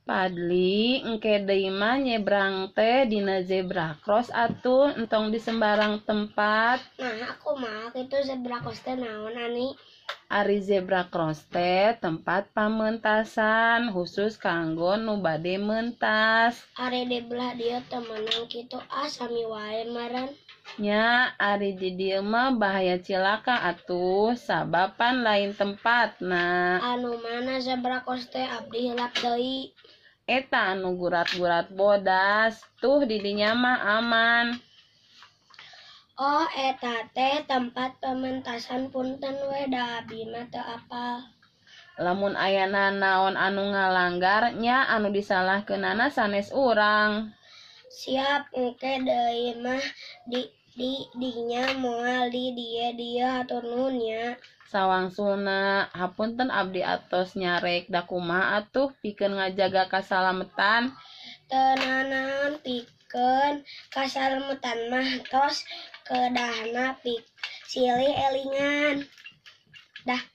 Padli engke deui mah nyebrang teh dina zebra cross atuh entong di sembarang tempat. Nah, aku mah itu zebra cross teh naon Ani? Ari zebra cross teh tempat pamentasan khusus kanggo nu bade meuntas. Ari di belah dieu teh meunang kitu sami wae maran. Nya ari di dieu mah bahaya cilaka atuh sababan lain tempatna. Anu mana zebra cross teh abdi hilap deui. Eta anu gurat-gurat bodas tuh di dinya mah aman. Oh, eta teh tempat pementasan punten we da abdi mah teu apal. Lamun ayana naon anu ngalanggar nya anu disalahkeunana sanes urang. Siap engke deui mah dinya moal di dieu hatur nuhun nya. Sawangsulna hapunten abdi atos nyarek da kumaha atuh pikeun ngajaga kasalametan. Teu naon pikeun kasalametan mah tos keudahna silih elingan. Dah.